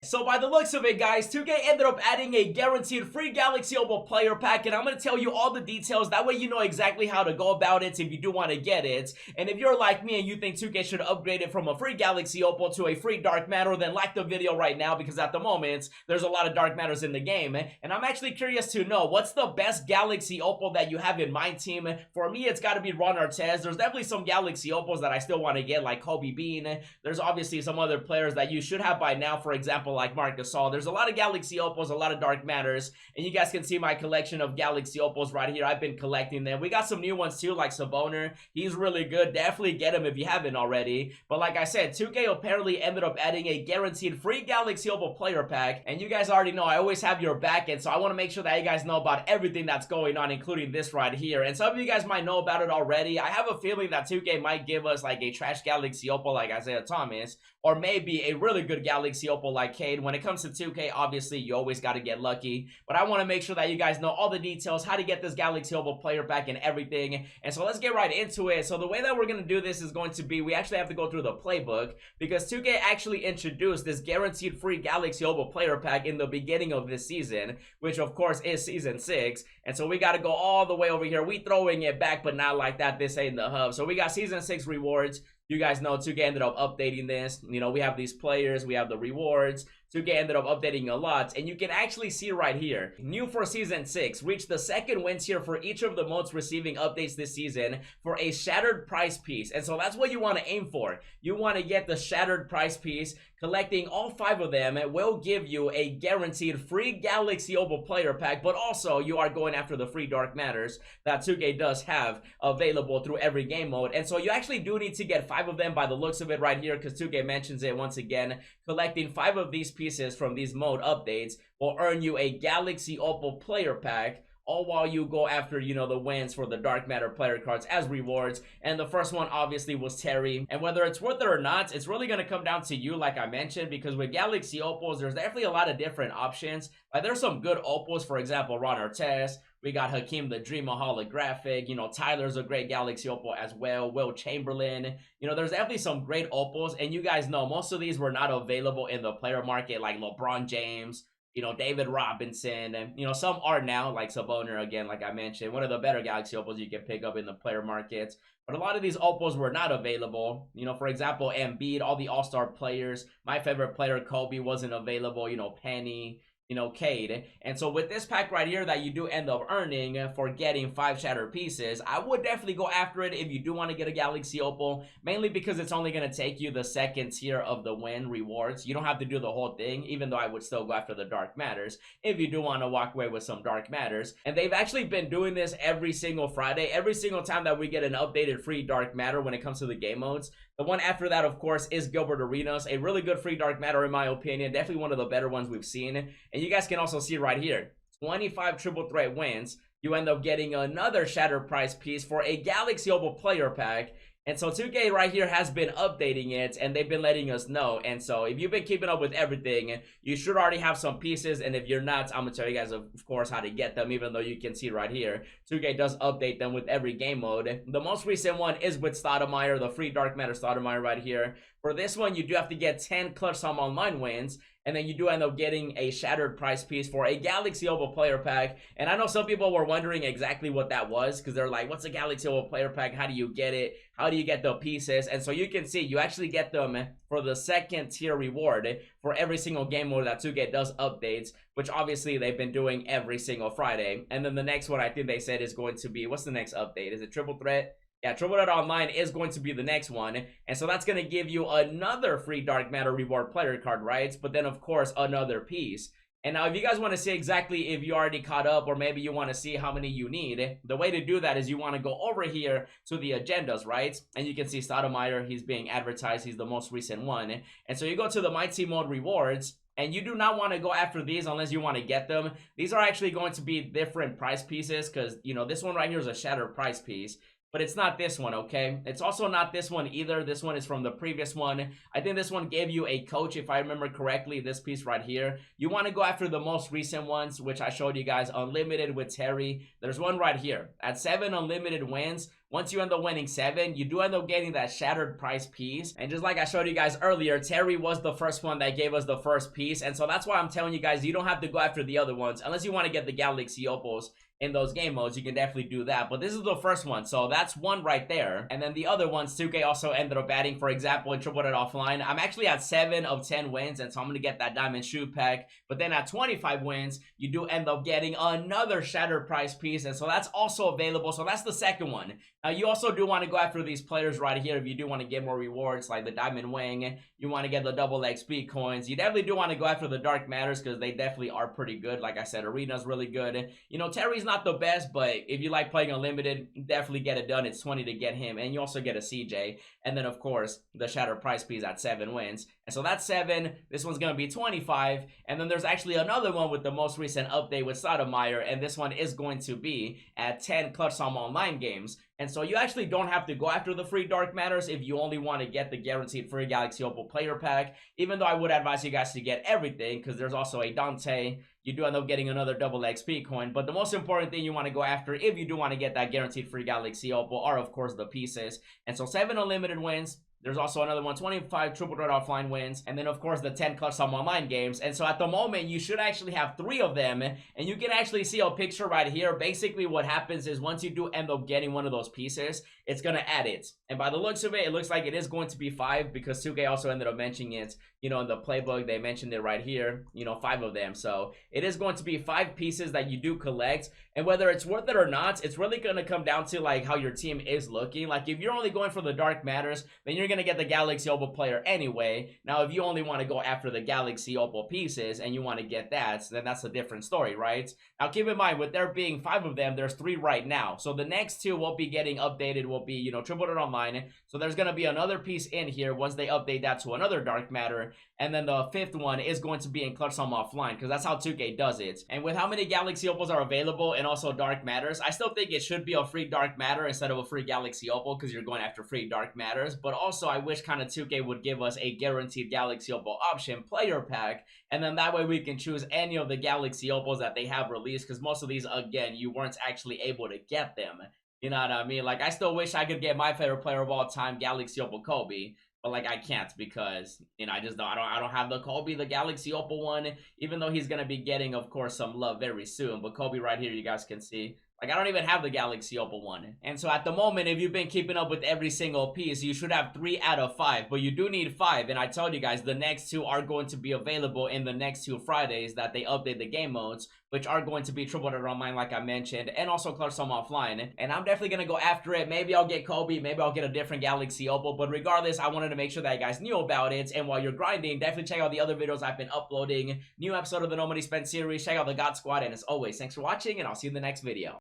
So by the looks of it, guys, 2K ended up adding a guaranteed free Galaxy Opal player pack, and I'm going to tell you all the details. That way you know exactly how to go about it if you do want to get it. And if you're like me and you think 2K should upgrade it from a free Galaxy Opal to a free Dark Matter, then like the video right now, because at the moment, there's a lot of Dark Matters in the game. And I'm actually curious to know, what's the best Galaxy Opal that you have in MyTeam? For me, it's got to be Ron Artest. There's definitely some Galaxy Opals that I still want to get, like Kobe Bean. There's obviously some other players that you should have by now, for example, like Marc Gasol. There's a lot of Galaxy Opals, a lot of Dark Matters, and you guys can see my collection of Galaxy Opals right here. I've been collecting them. We got some new ones too, like Saboner. He's really good. Definitely get him if you haven't already. But like I said, 2K apparently ended up adding a guaranteed free Galaxy Opal player pack, and you guys already know I always have your back, and so I want to make sure that you guys know about everything that's going on, including this right here. And some of you guys might know about it already. I have a feeling that 2K might give us like a trash Galaxy Opal like Isaiah Thomas, or maybe a really good Galaxy Opal like Cade. When it comes to 2K, obviously, you always got to get lucky. But I want to make sure that you guys know all the details, how to get this Galaxy Opal player pack and everything. And so let's get right into it. So the way that we're going to do this is going to be, we actually have to go through the playbook, because 2K actually introduced this guaranteed free Galaxy Opal player pack in the beginning of this season, which of course is Season 6. And so we got to go all the way over here. We throwing it back, but not like that. This ain't the hub. So we got Season 6 rewards. You guys know 2K ended up updating this. You know, we have these players, we have the rewards. 2K ended up updating a lot, and you can actually see right here, new for Season 6, reach the second win tier for each of the modes receiving updates this season for a shattered prize piece. And so that's what you want to aim for. You want to get the shattered prize piece. Collecting all 5 of them will give you a guaranteed free Galaxy Opal player pack, but also you are going after the free Dark Matters that 2K does have available through every game mode. And so you actually do need to get 5 of them by the looks of it right here, because 2K mentions it once again. Collecting 5 of these pieces from these mode updates will earn you a Galaxy Opal player pack, all while you go after, you know, the wins for the Dark Matter player cards as rewards. And the first one obviously was Terry, and whether it's worth it or not, it's really going to come down to you, like I mentioned, because with Galaxy Opals, there's definitely a lot of different options. Like, there's some good Opals, for example, Ron Artest. We got Hakeem the Dream holographic. You know, Tyler's a great Galaxy Opal as well. Will Chamberlain. You know, there's definitely some great Opals, and you guys know most of these were not available in the player market, like LeBron James, you know, David Robinson, and, you know, some are now, like Saboner, again, like I mentioned, one of the better Galaxy Opals you can pick up in the player markets. But a lot of these Opals were not available. You know, for example, Embiid, all the all-star players. My favorite player, Kobe, wasn't available. You know, Penny, you know, Cade. And so with this pack right here that you do end up earning for getting 5 shattered pieces, I would definitely go after it if you do want to get a Galaxy Opal, mainly because it's only going to take you the second tier of the win rewards. You don't have to do the whole thing, even though I would still go after the Dark Matters if you do want to walk away with some Dark Matters. And they've actually been doing this every single Friday, every single time that we get an updated free Dark Matter when it comes to the game modes. The one after that, of course, is Gilbert Arenas, a really good free Dark Matter in my opinion, definitely one of the better ones we've seen. And you guys can also see right here, 25 triple threat wins, you end up getting another shattered prize piece for a Galaxy Opal player pack. And so 2K right here has been updating it, and they've been letting us know. And so if you've been keeping up with everything, you should already have some pieces. And if you're not, I'm going to tell you guys, of course, how to get them, even though you can see right here, 2K does update them with every game mode. The most recent one is with Stoudemire, the free Dark Matter Stoudemire right here. For this one, you do have to get 10 Clutch Time Online wins, and then you do end up getting a shattered prize piece for a Galaxy Opal player pack. And I know some people were wondering exactly what that was, because they're like, what's a Galaxy Opal player pack? How do you get it? How do you get the pieces? And so you can see, you actually get them for the second tier reward for every single game mode that 2K does updates, which obviously they've been doing every single Friday. And then the next one I think they said is going to be, what's the next update? Is it Triple Threat? Yeah, Triple Threat Online is going to be the next one. And so that's going to give you another free Dark Matter reward player card, right? But then, of course, another piece. And now if you guys want to see exactly if you already caught up, or maybe you want to see how many you need, the way to do that is you want to go over here to the agendas, right? And you can see Stoudemire, he's being advertised. He's the most recent one. And so you go to the MyTeam mode rewards, and you do not want to go after these unless you want to get them. These are actually going to be different prize pieces, because, you know, this one right here is a shattered prize piece. But it's not this one, okay? It's also not this one either. This one is from the previous one. I think this one gave you a coach, if I remember correctly, this piece right here. You want to go after the most recent ones, which I showed you guys, unlimited with Terry. There's one right here. At 7 unlimited wins, once you end up winning 7, you do end up getting that shattered prize piece. And just like I showed you guys earlier, Terry was the first one that gave us the first piece, and so that's why I'm telling you guys, you don't have to go after the other ones unless you want to get the Galaxy Opals in those game modes. You can definitely do that, but this is the first one, so that's one right there. And then the other ones 2K also ended up adding, for example, in Triple Threat Offline, I'm actually at 7 of 10 wins, and so I'm gonna get that diamond shoe pack. But then at 25 wins, you do end up getting another shattered prize piece, and so that's also available. So that's the second one. Now you also do want to go after these players right here if you do want to get more rewards, like the diamond wing. You want to get the double XP coins. You definitely do want to go after the dark matters because they definitely are pretty good. Like I said, arena's really good. You know, Terry's not the best, but if you like playing unlimited, definitely get it done. It's 20 to get him, and you also get a CJ. And then of course the shattered prize piece at 7 wins, and so that's 7. This one's gonna be 25. And then there's actually another one with the most recent update with Sotomayor, and this one is going to be at 10 Clutch Some Online games. And so you actually don't have to go after the free dark matters if you only want to get the guaranteed free Galaxy Opal player pack, even though I would advise you guys to get everything because there's also a Dante. You do end up getting another double XP coin, but the most important thing you want to go after if you do want to get that guaranteed free Galaxy Opal are of course the pieces. And so 7 unlimited wins. There's also another one, 25 Triple Threat Offline wins, and then of course the 10 Clutch Some Online games. And so at the moment you should actually have 3 of them, and you can actually see a picture right here. Basically what happens is once you do end up getting one of those pieces, it's gonna add it, and by the looks of it, it looks like it is going to be 5 because 2K also ended up mentioning it, you know, in the playbook. They mentioned it right here, you know, 5 of them. So it is going to be 5 pieces that you do collect, and whether it's worth it or not, it's really gonna come down to like how your team is looking. Like if you're only going for the dark matters, then you're gonna get the Galaxy Opal player anyway. Now if you only want to go after the Galaxy Opal pieces and you want to get that, then that's a different story, right? Now keep in mind, with there being 5 of them, there's 3 right now, so the next 2 will be getting updated, will be, you know, Triple Threat Online. So there's gonna be another piece in here once they update that to another dark matter, and then the 5th one is going to be in Clutch Some Offline because that's how 2K does it. And with how many Galaxy Opals are available and also dark matters, I still think it should be a free dark matter instead of a free Galaxy Opal because you're going after free dark matters. But also I wish kind of 2K would give us a guaranteed Galaxy Opal option player pack, and then that way we can choose any of the Galaxy Opals that they have released, because most of these, again, you weren't actually able to get them. You know what I mean? Like I still wish I could get my favorite player of all time, Galaxy Opal Kobe, but like I can't because, you know, I just don't, I don't have the Kobe, the Galaxy Opal one, even though he's gonna be getting of course some love very soon. But Kobe right here, you guys can see, like I don't even have the Galaxy Opal one. And so at the moment, if you've been keeping up with every single piece, you should have 3 out of 5, but you do need 5. And I told you guys the next 2 are going to be available in the next 2 Fridays that they update the game modes, which are going to be Triple Threat Online like I mentioned, and also Clutch Some Offline. And I'm definitely gonna go after it. Maybe I'll get Kobe, maybe I'll get a different Galaxy Opal, but regardless, I wanted to make sure that you guys knew about it. And while you're grinding, definitely check out the other videos I've been uploading. New episode of the No Money Spent series, check out the God Squad, and as always, thanks for watching, and I'll see you in the next video.